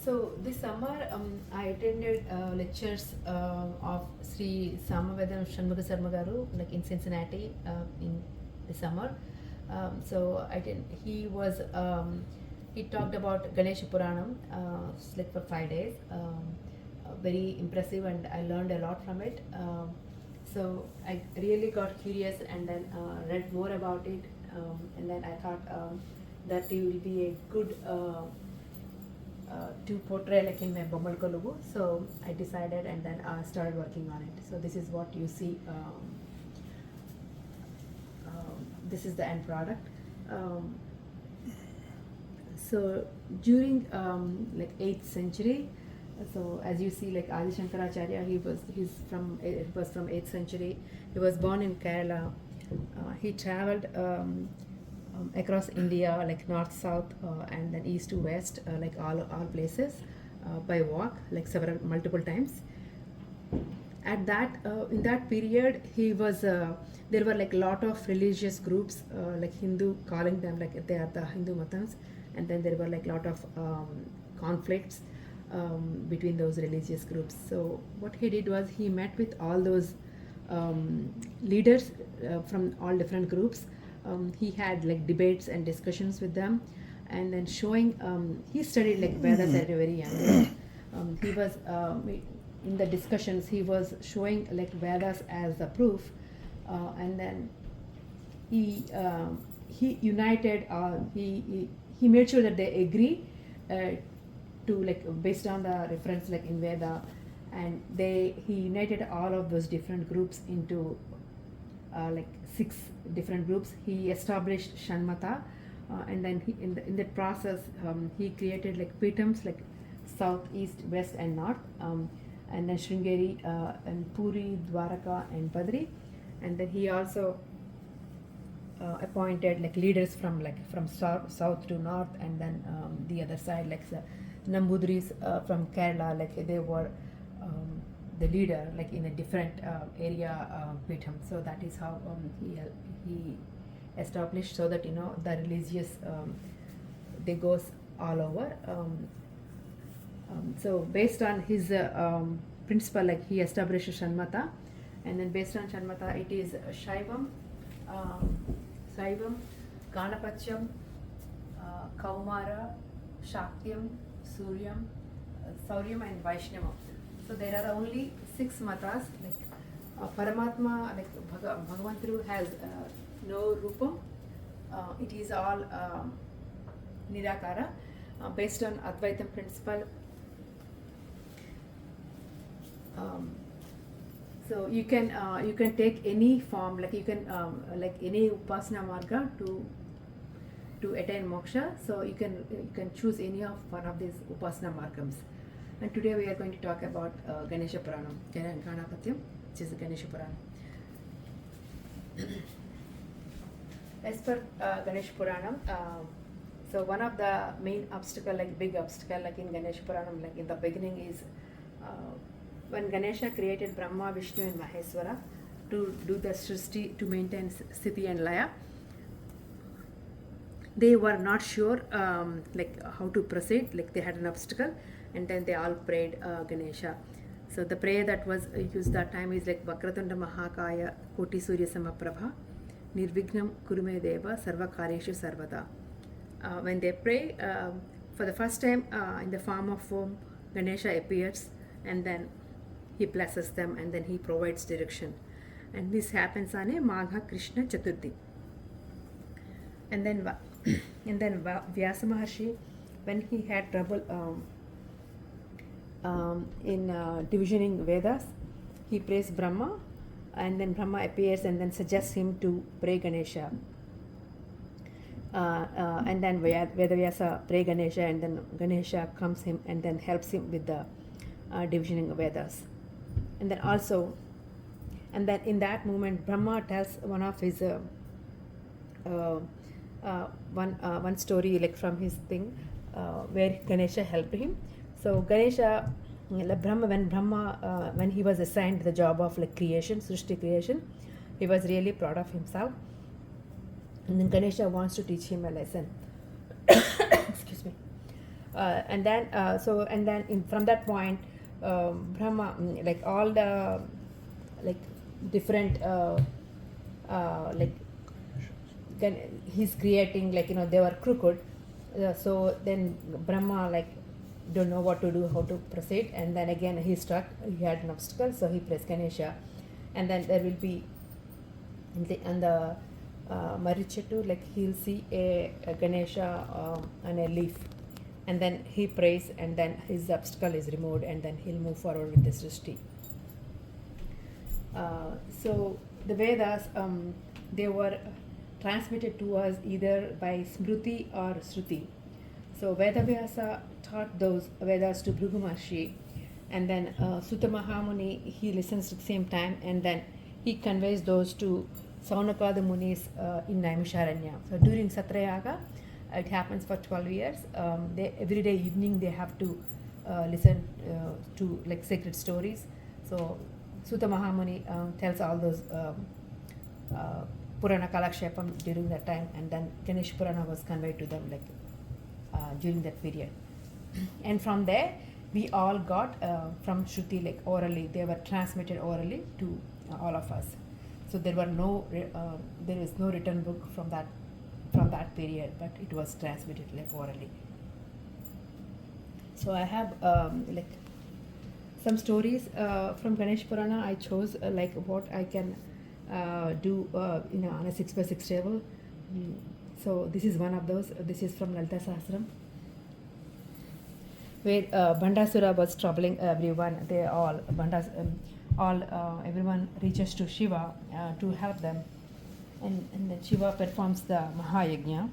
So this summer, I attended lectures of Sri Samavedam Shanmuga Sarma Garu, like in Cincinnati, in the summer. So I did. He talked about Ganesha Puranam, like for 5 days. Very impressive, and I learned a lot from it. So I really got curious, and then read more about it, and then I thought that it will be a good. To portray like in my Bommala Koluvu. So I decided, and then started working on it. So this is what you see. This is the end product. So during like 8th century, so as you see, like Adi Shankaracharya, he's from 8th century. He was born in Kerala. He traveled across India, like north, south, and then east to west, like all places, by walk, like multiple times. At that, in that period, he was. There were like a lot of religious groups, like Hindu, calling them like they are the Hindu Matams, and then there were like a lot of conflicts between those religious groups. So what he did was he met with all those leaders from all different groups. He had like debates and discussions with them, and then showing he studied like Vedas at a very young age. He was in the discussions, he was showing like Vedas as the proof, and then he united. He made sure that they agree to like based on the reference like in Veda, and he united all of those different groups into like 6 different groups. He established Shanmata, and then in that process he created like Pitams like south, east, west, and north, and then Sringeri, and Puri, Dwaraka, and Badri, and then he also appointed like leaders from south to north, and then the other side like the Nambudris from Kerala, like they were the leader like in a different area Pitham. So that is how he established, so that the religious they goes all over. So based on his principle, like he established Shanmata, and then based on Shanmata it is Shaivam, Ganapachyam, Kaumara, Shakyam, Suryam, Sauryam, and Vaishnavam. So there are only 6 matas. Like Paramatma, like Bhagavantu has no rupam. It is all Nirakara, based on Advaitam principle. So you can take any form, like you can like any upasana marga to attain moksha. So you can choose any of one of these upasana margams. And today we are going to talk about Ganesha Puranam, Ganapatyam, which is the Ganesha Puranam. As per Ganesha Puranam, so one of the main obstacle, like big obstacle, like in Ganesha Puranam, like in the beginning is when Ganesha created Brahma, Vishnu, and Maheswara to do the Srishti, to maintain Sthiti and Laya. They were not sure like how to proceed, like they had an obstacle, and then they all prayed Ganesha. So the prayer that was used that time is like Vakratunda Mahakaya Koti Surya Samaprabha Nirvignam Kurume Deva Sarva Karyeshu Sarvada. When they pray, for the first time in the form of form, Ganesha appears, and then he blesses them, and then he provides direction. And this happens on a Magha Krishna Chaturthi. And then Vyasa Maharshi, when he had trouble in divisioning Vedas, he prays Brahma, and then Brahma appears and then suggests him to pray Ganesha. And then Vedavyasa pray Ganesha, and then Ganesha comes him and then helps him with the divisioning of Vedas. And then also, and then in that moment, Brahma tells one of his one story like from his thing where Ganesha helped him. So Ganesha, when he was assigned the job of like creation, Srishti creation, he was really proud of himself. And then Ganesha wants to teach him a lesson. Excuse me. And then from that point, Brahma, like all the like different like he's creating, like, they were crooked. So then Brahma, like, don't know what to do, how to proceed, and then again he struck, he had an obstacle, so he pressed Ganesha. And then there will be on the Marichatu, like he'll see a Ganesha on a leaf, and then he prays, and then his obstacle is removed, and then he'll move forward with the Srishti. So the Vedas, they were transmitted to us either by Smriti or Shruti. So Vedavyasa taught those Vedas to Bhrigu Maharshi, and then Sutta Mahamuni, he listens at the same time, and then he conveys those to Saunakada Munis in Naimisharanya. So during Satrayaga, it happens for 12 years. Every day evening they have to listen to like sacred stories. So Sutta Mahamuni tells all those Purana Kalakshepam during that time, and then Ganesh Purana was conveyed to them like during that period. And from there, we all got from Shruti, like orally, they were transmitted orally to all of us. So there is no written book from that period, but it was transmitted like orally. So I have like some stories from Ganesh Purana. I chose like what I can do on a 6x6 table. So this is one of those. This is from Lalita Sahasram, where Bandasura was troubling everyone. They all everyone reaches to Shiva to help them, and then Shiva performs the Mahayajna.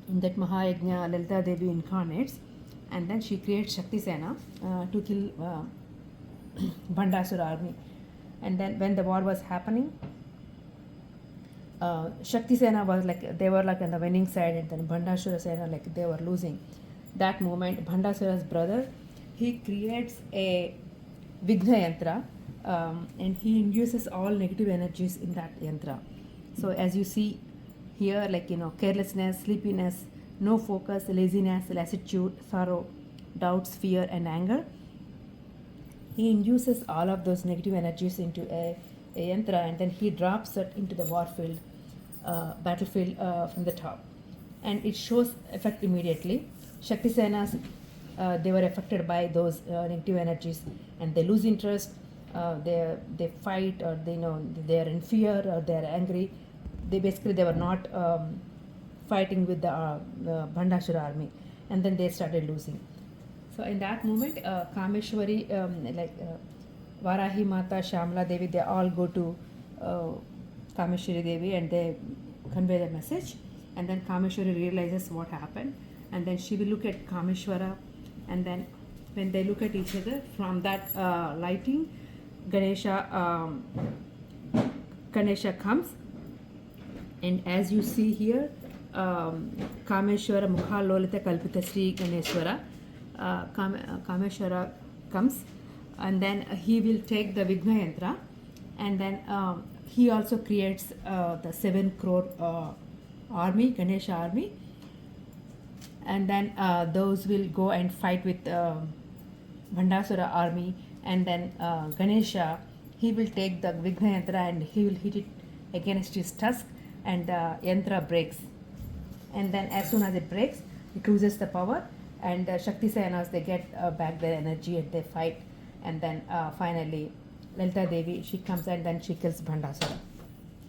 In that Mahayajna, Lalita Devi incarnates, and then she creates Shakti Sena to kill Bandasura army. And then when the war was happening, Shakti Sena was like, they were like on the winning side, and then Bandasura Sena, like, they were losing. That moment, Bandasura's brother, he creates a Vigna Yantra, and he induces all negative energies in that yantra. So as you see here, like, carelessness, sleepiness, no focus, laziness, lassitude, sorrow, doubts, fear, and anger. He induces all of those negative energies into a yantra, and then he drops it into the battlefield from the top, and it shows effect immediately. Shakti Senas, they were affected by those negative energies, and they lose interest. They fight, or they are in fear, or they are angry. They were not fighting with the Bandasura army, and then they started losing. So in that moment, Kameshwari, Varahi Mata, Shamla Devi, they all go to Kameshwari Devi, and they convey the message. And then Kameshwari realizes what happened, and then she will look at Kameshwara, and then when they look at each other, from that lighting, Ganesha comes, and as you see here, Kameshwara Mukha Lolita Kalpita Sri Ganeshwara, Kameshwara comes, and then he will take the Vigna Yantra, and then he also creates the 7 crore army, Ganesha army, and then those will go and fight with Bandasura army, and then Ganesha, he will take the Vigna Yantra and he will hit it against his tusk, and the Yantra breaks, and then as soon as it breaks, it loses the power, and Shakti Senas, they get back their energy and they fight, and then finally Lalita Devi, she comes and then she kills Bandasura.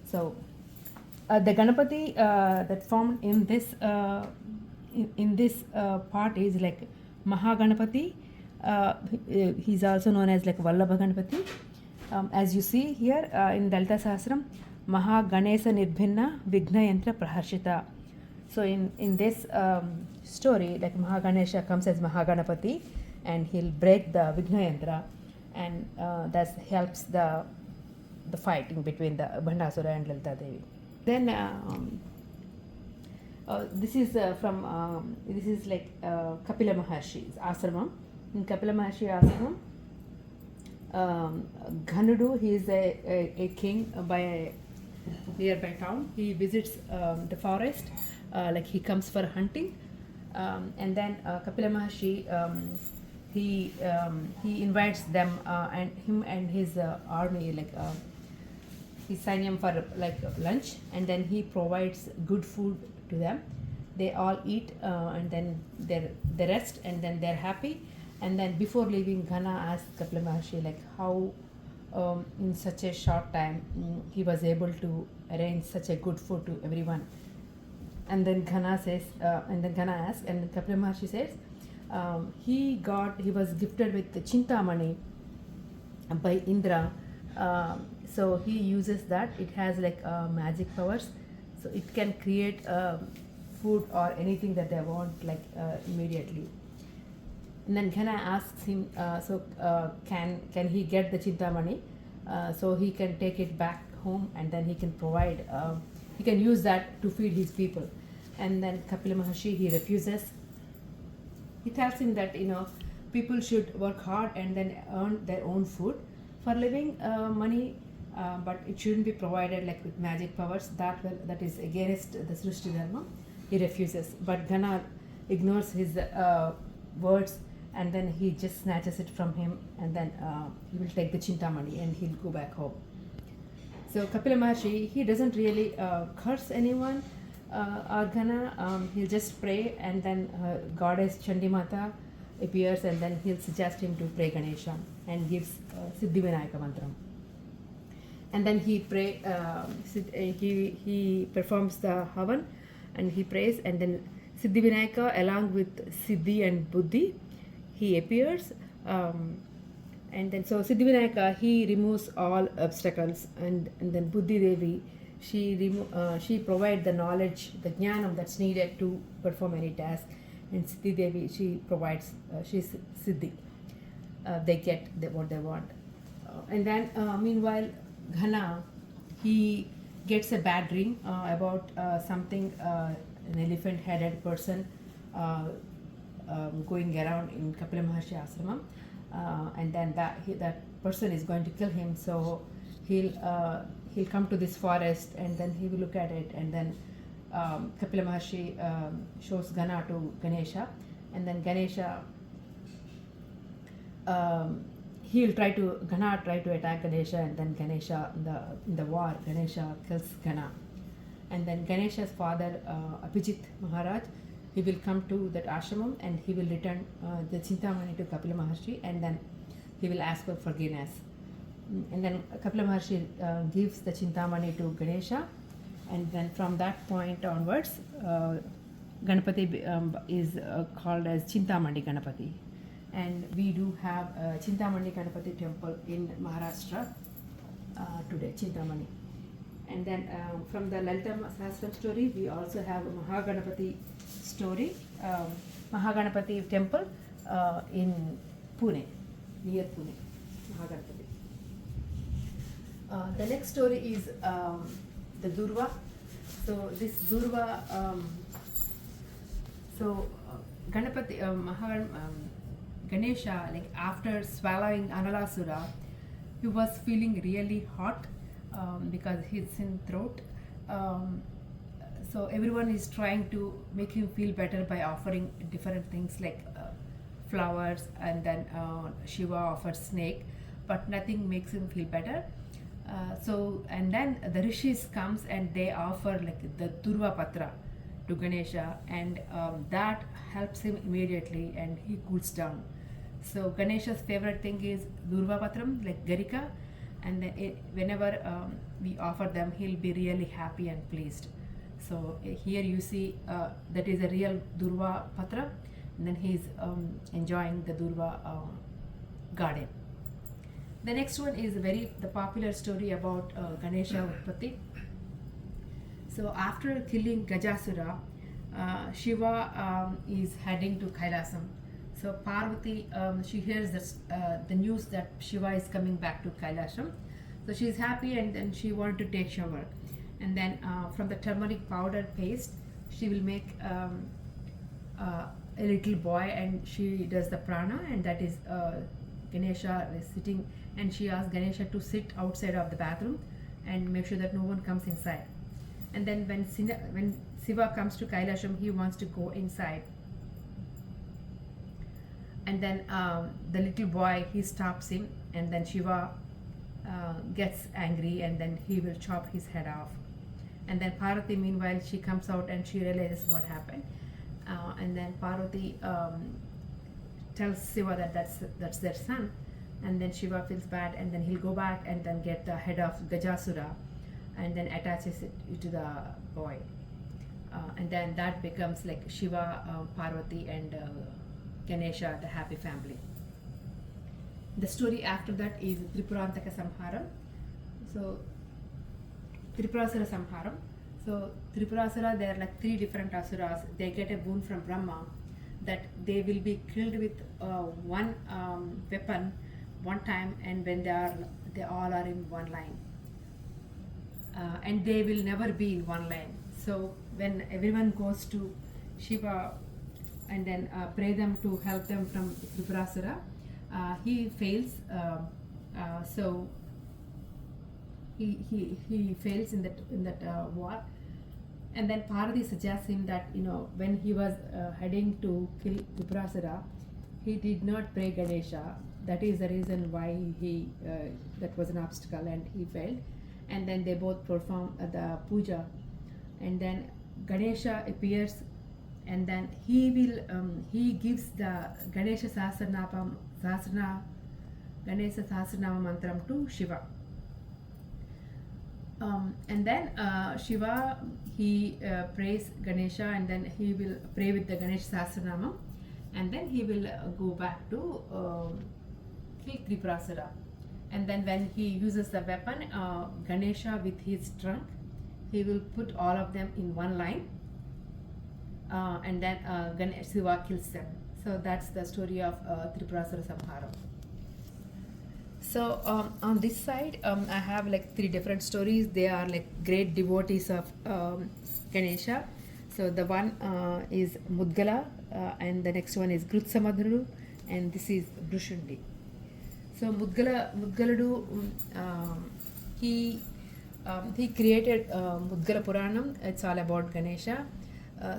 So the Ganapati that formed in this part is like Mahaganapati. He's also known as like Vallabha Ganapati. As you see here in Lalita Sahasram, Mahaganesa Nirbhinna Vigna Yantra Praharshita. So in this story, like Mahaganesha comes as Mahaganapati, and he'll break the Vigna Yantra, and that helps the fighting between the Bandasura and Lalita Devi. Then this is like Kapila Maharshi's ashramam. In Kapila Maharshi ashramam, Ghanudu, he is a king by a nearby town. He visits the forest, like he comes for hunting, And then Kapila Maharshi, he invites them and him and his army, like he sign him for like lunch, and then he provides good food to them. They all eat, and then they rest, and then they're happy. And then before leaving, Ghana asked Kapila Maharshi like how in such a short time he was able to arrange such a good food to everyone. And then Ghana says, and then Ghana asks, and Kapila Maharshi says, he was gifted with the Chintamani by Indra. So he uses that. It has like magic powers, so it can create food or anything that they want like immediately. And then Ghana asks him, can he get the Chintamani so he can take it back home, and then he can provide, he can use that to feed his people. And then Kapila Maharshi, he refuses. He tells him that people should work hard and then earn their own food for living money, but it shouldn't be provided like with magic powers. That is against the Srishti Dharma. He refuses, but Ghana ignores his words, and then he just snatches it from him, and then he will take the Chintamani and he'll go back home. So Kapila Maharshi, he doesn't really curse anyone or Ghana. He'll just pray, and then goddess Chandimata appears, and then he'll suggest him to pray Ganesha and gives Siddhi Vinayaka mantram. And then he performs the Havan, and he prays, and then Siddhi Vinayaka along with Siddhi and Buddhi, he appears, and then so Siddhi Vinayaka, he removes all obstacles, and then Buddhi Devi, she provides the knowledge, the jnanam that's needed to perform any task, and Siddhi Devi, she provides, she's Siddhi. They get what they want. And then meanwhile, Ghana, he gets a bad dream about something, an elephant-headed person going around in Kapila Maharshi ashramam, and then that person is going to kill him. So he'll come to this forest, and then he will look at it, and then Kapila Maharshi shows Ghana to Ganesha, and then Ganesha, Ghana try to attack Ganesha, and then Ganesha, in the war, Ganesha kills Ghana. And then Ganesha's father, Abhijit Maharaj, he will come to that ashramam, and he will return the Chintamani to Kapila Maharshi, and then he will ask for forgiveness. And then Kapila Maharshi gives the Chintamani to Ganesha, and then from that point onwards, Ganapati is called as Chintamani Ganapati. And we do have a Chintamani Ganapati temple in Maharashtra today, Chintamani. And then from the Lalita Sahasram story, we also have a Mahaganapati story, Mahaganapati temple in Pune, near Pune, Mahaganapati. The next story is the Durva. So this Durva, Ganapati, Ganesha, like after swallowing Analasura, he was feeling really hot because he's in throat. So everyone is trying to make him feel better by offering different things like flowers, and then Shiva offers snake, but nothing makes him feel better. And then the rishis comes and they offer like the Durva Patra to Ganesha, and that helps him immediately, and he cools down. So Ganesha's favorite thing is Durva Patram, like Garika, and then whenever we offer them, he'll be really happy and pleased. So here you see that is a real Durva Patra, and then he's enjoying the Durva garden. The next one is the popular story about Ganesha Utpatti. So after killing Gajasura, Shiva is heading to Kailasam. So Parvati, she hears the news that Shiva is coming back to Kailasam. So she is happy, and then she wanted to take shower. And then from the turmeric powder paste, she will make a little boy, and she does the prana, and that is Ganesha is sitting, and she asks Ganesha to sit outside of the bathroom and make sure that no one comes inside. And then when Shiva comes to Kailasham, he wants to go inside. and then the little boy, he stops him, and then Shiva gets angry, and then he will chop his head off. And then Parvati, meanwhile, she comes out and she realizes what happened, and then Parvati tells Shiva that that's their son, and then Shiva feels bad, and then he'll go back and then get the head of Gajasura and then attaches it to the boy, and then that becomes like Shiva, Parvati, and Ganesha, the happy family. The story after that is Tripurantaka Samharam. So Tripurasura Samharam. So Tripurasura, there are like 3 different asuras. They get a boon from Brahma that they will be killed with one weapon one time, and when they all are in one line, and they will never be in one line. So when everyone goes to Shiva and then pray them to help them from Tripurasura, he fails. So he fails in that war, and then Parvati suggests him that when he was heading to kill Tripurasura, he did not pray Ganesha. That is the reason why he that was an obstacle and he failed. And then they both perform the puja, and then Ganesha appears, and then he gives the Ganesha Sahasranama mantram to Shiva. And then Shiva, he prays Ganesha, and then he will pray with the Ganesha Sahasranama, and then he will go back to kill Tripurasura. And then when he uses the weapon, Ganesha with his trunk, he will put all of them in one line, and then Shiva kills them. So that's the story of Tripurasura Samharam. So on this side, I have like 3 different stories. They are like great devotees of Ganesha. So the one is Mudgala, and the next one is Grutsamadhuru, and this is Brushundi. So Mudgaludu, he created Mudgala Puranam. It's all about Ganesha.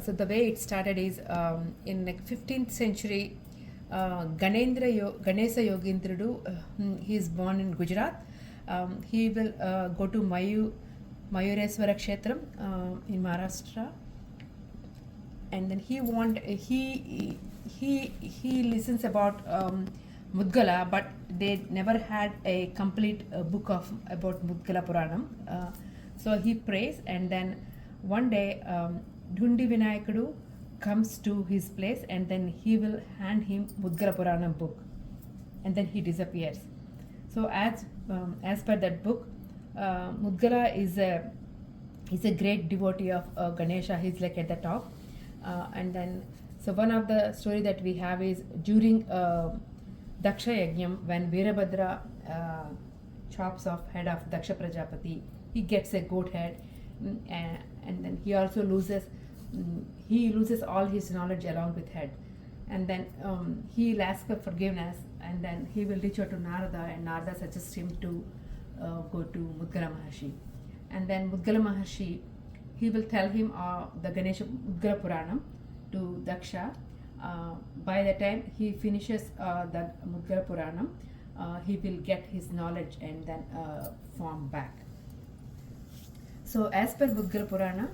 So the way it started is in like 15th century, Ganesha Yogindrudu, he is born in Gujarat. He will go to Mayureswara Kshetram in Maharashtra, and then he listens about Mudgala, but they never had a complete book about Mudgala Puranam. So he prays, and then one day Dhundi Vinayakadu comes to his place, and then he will hand him Mudgala Puranam book, and then he disappears. So as per that book, Mudgala is a great devotee of Ganesha. He's like at the top, and then so one of the story that we have is during Daksha Yajnam, when Veerabhadra chops off head of Daksha Prajapati, he gets a goat head, and then he also loses all his knowledge along with head, and then he'll ask for forgiveness, and then he will reach out to Narada, and Narada suggests him to go to Mudgala Maharshi, and then Mudgala Maharshi, he will tell him the Ganesha Mudgala Puranam to Daksha. By the time he finishes the Mudgala Puranam, he will get his knowledge and then form back. So as per Mudgala Purana,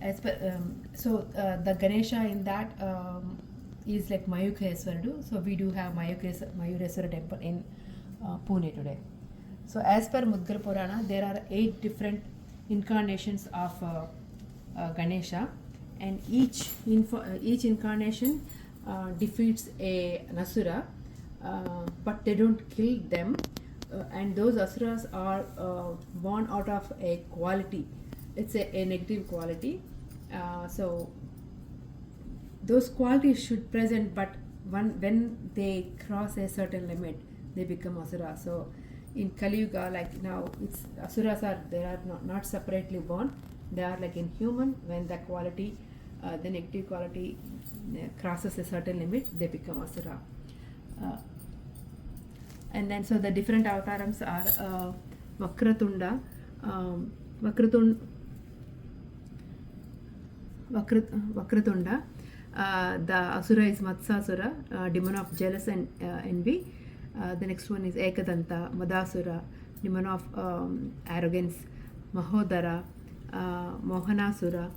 the Ganesha in that is like Mayureswarudu. So we do have Mayureswara temple in Pune today. So as per Mudgala Purana, there are 8 different incarnations of Ganesha, and each incarnation defeats an asura, but they don't kill them, and those asuras are born out of a quality. It's a negative quality. So those qualities should present, but when they cross a certain limit, they become asura. So in Kali Yuga, like now, asuras are not separately born. They are like in human. When the quality, the negative quality crosses a certain limit, they become asura. And then so the different avatarams are Vakratunda, Vakratunda, The Asura is Matsasura, demon of jealous and envy. The next one is Ekadanta, Madasura, demon of arrogance. Mahodara, Mohanasura,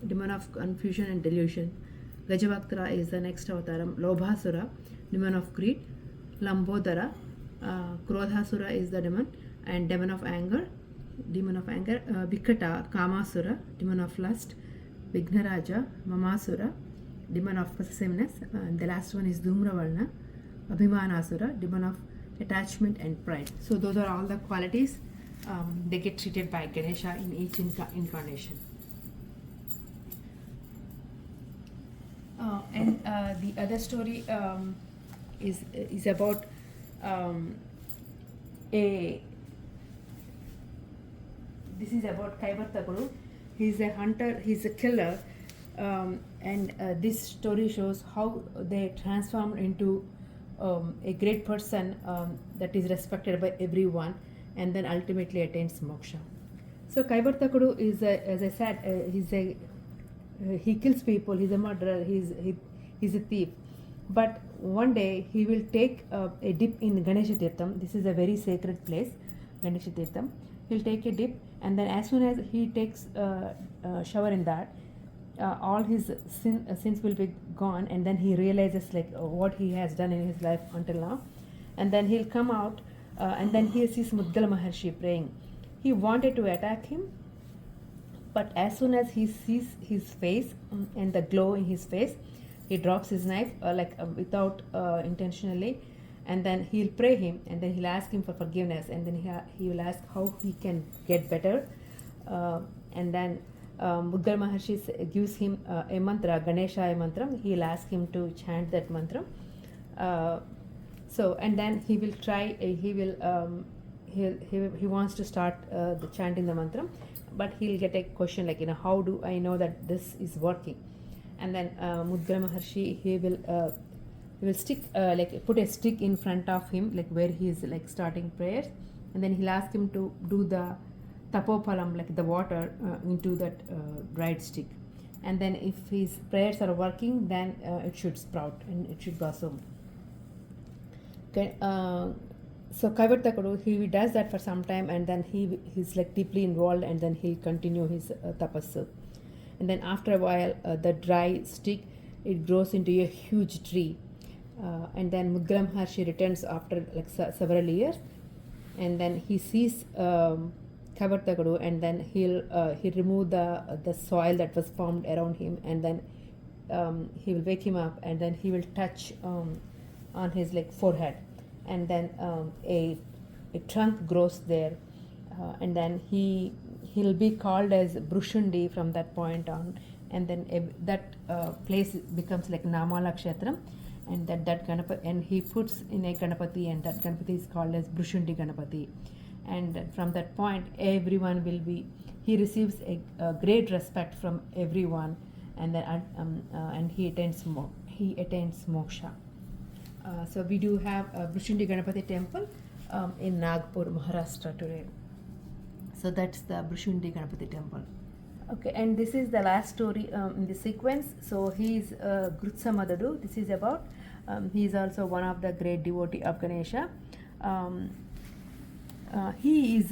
demon of confusion and delusion. Gajavaktara is the next avataram. Lobhasura, demon of greed. Lambodara, Krodhasura is the demon, and demon of anger. Vikata, Kamasura, demon of lust. Vignaraja, Mamasura, demon of possessiveness. And the last one is Dhumravarna, Abhimanasura, demon of attachment and pride. So those are all the qualities they get treated by Ganesha in each incarnation. And the other story is about this is about Kaivartakuru. He's a hunter, he's a killer, and this story shows how they transformed into a great person that is respected by everyone and then ultimately attains moksha. So Kaivartakuru is, as I said, he kills people, he's a murderer, he's a thief. But one day he will take a dip in Ganesha Tirtham. This is a very sacred place, Ganesha Tirtham. He'll take a dip, and then as soon as he takes a shower in that, all his sins will be gone, and then he realizes what he has done in his life until now. And then he'll come out, and then he sees Mudgala Maharshi praying. He wanted to attack him, but as soon as he sees his face and the glow in his face, he drops his knife without intentionally, and then he'll pray him, and then he'll ask him for forgiveness, and then he will ask how he can get better, and then Mudgala Maharshi gives him a mantra, Ganeshaya mantra. He'll ask him to chant that mantra. And then he will try. He wants to start the chanting the mantra, but he'll get a question how do I know that this is working? And then Mudgala Maharshi he will stick put a stick in front of him where he is starting prayers, and then he'll ask him to do the tapophalam the water into that dried stick, and then if his prayers are working, then it should sprout and it should blossom. Okay, so Kaivartakuru he does that for some time, and then he's deeply involved, and then he'll continue his tapasya. And then after a while, the dry stick it grows into a huge tree, and then Mudgala Maharshi returns after several years, and then he sees Kaivartakuru, and then he'll remove the soil that was formed around him, and then he will wake him up, and then he will touch on his forehead, and then a trunk grows there, and then he'll be called as Brushundi from that point on, and then that place becomes Namala Kshetram, and that Ganapati, and he puts in a Ganapati, and that Ganapati is called as Brushundi Ganapati. And from that point, everyone he receives a great respect from everyone, and then and he attains moksha. So we do have a Brushundi Ganapati temple in Nagpur, Maharashtra today. So that's the Brushundi Ganapati temple. Okay, and this is the last story in the sequence. So he is Grutsa Madadu. This is about he is also one of the great devotee of Ganesha. He is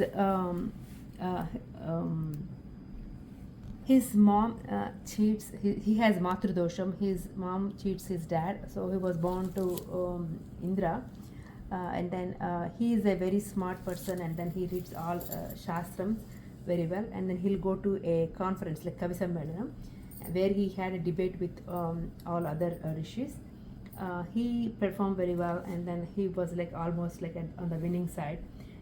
his mom cheats. He has Matrudosham. His mom cheats his dad, so he was born to Indra, and then he is a very smart person, and then he reads all shastrams very well, and then he'll go to a conference like Kavisammelanam, where he had a debate with all other rishis. He performed very well, and then he was almost on the winning side.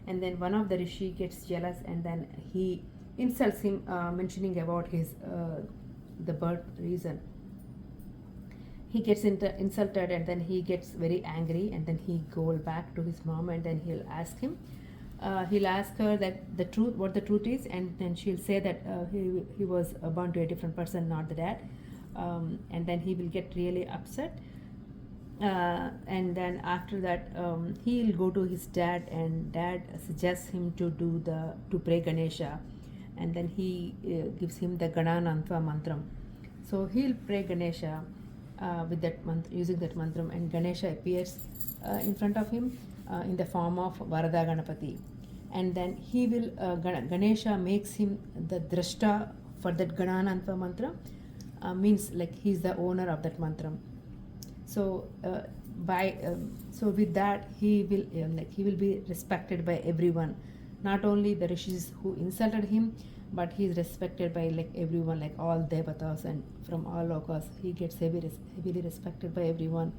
And then one of the rishi gets jealous, and then he insults him, mentioning about his the birth reason. He gets insulted, and then he gets very angry, and then he goes back to his mom, and then he'll ask him. He'll ask her that what the truth is, and then she'll say that he was born to a different person, not the dad. And then he will get really upset. And then after that he'll go to his dad, and dad suggests him to pray Ganesha, and then he gives him the Gananantva mantram. So he'll pray Ganesha, with that mantra, using that mantram, and Ganesha appears in front of him in the form of Varada Ganapati. And then he will, Ganesha makes him the drashta for that Ganananta mantra, means like he's the owner of that mantra. So so with that he will be respected by everyone, not only the rishis who insulted him, but he is respected by like everyone, like all devatas and from all lokas. He gets heavily respected by everyone,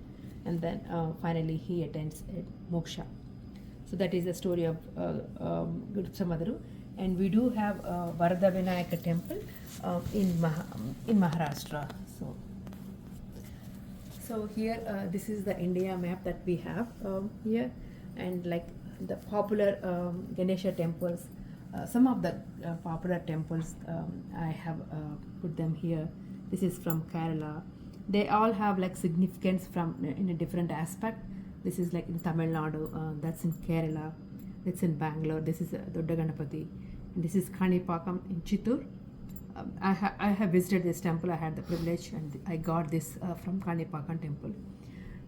and then finally he attains moksha. So that is the story of Samadru. And we do have Varada Vinayaka temple in Maharashtra. So here this is the India map that we have here, and like the popular Ganesha temples, some of the popular temples I have put them here. This is from Kerala. They all have like significance from in a different aspect. This is like in Tamil Nadu, that's in Kerala, that's in Bangalore. This is Dodda Ganapati, and this is Kanipakam in Chittoor. I have visited this temple. I had the privilege, and I got this from Kanipakam temple.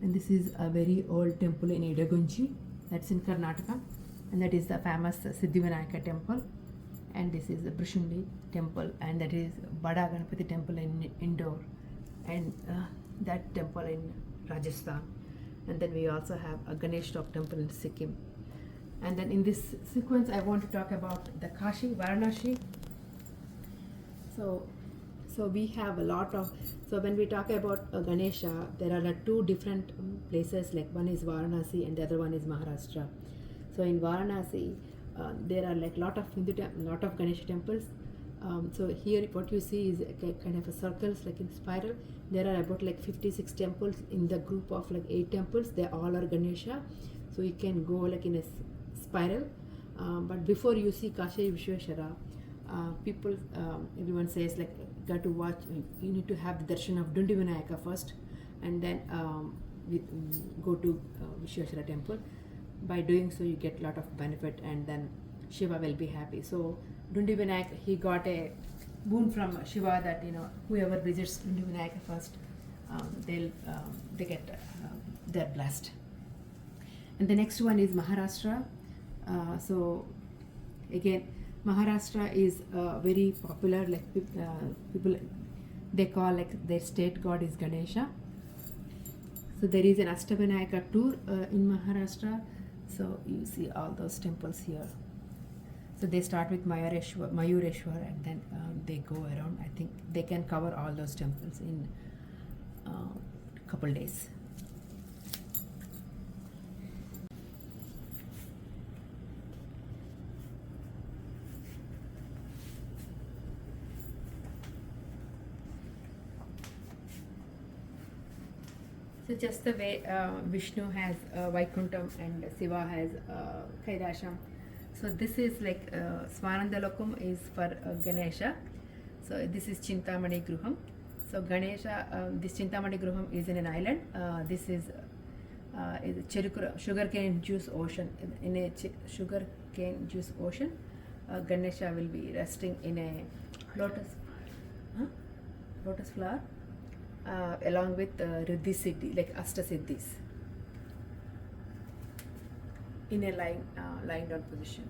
And this is a very old temple in Idagunji, that's in Karnataka, and that is the famous Siddhivinayaka temple. And this is the Brishundi temple, and that is Bada Ganapati temple in Indore, and that temple in Rajasthan. And then we also have a Ganesh Top temple in Sikkim. And then in this sequence I want to talk about the Kashi, Varanasi. So we have a lot of, so when we talk about Ganesha, there are two different places, like one is Varanasi and the other one is Maharashtra. So in Varanasi, there are like lot of Ganesha temples. So here what you see is kind of a circles, like in spiral. There are about like 56 temples in the group of like 8 temples. They all are Ganesha. So you can go like in a spiral. But before you see Kashi Vishweshwara, people, everyone says like got to watch. You need to have the darshan of Dundi Vinayaka first, and then go to Vishweshwara temple. By doing so, you get a lot of benefit, and then Shiva will be happy. So Dundi Vinayaka, he got a boon from Shiva that whoever visits Dundi Vinayaka first, they're blessed. And the next one is Maharashtra. So again, Maharashtra is very popular. Like people, they call like their state god is Ganesha. So there is an Ashtavinayaka tour in Maharashtra. So you see all those temples here. So they start with Mayureshwar, and then they go around. I think they can cover all those temples in a couple days. So just the way Vishnu has Vaikuntham and Shiva has Kailasham. So this is like Swanandalokum is for Ganesha. So this is Chintamani Gruham. So Ganesha, this Chintamani Gruham is in an island. This is sugarcane juice ocean. In a sugarcane juice ocean, Ganesha will be resting in a lotus flower. Along with Riddhi Siddhi, like Ashta Siddhis, in a lying down position.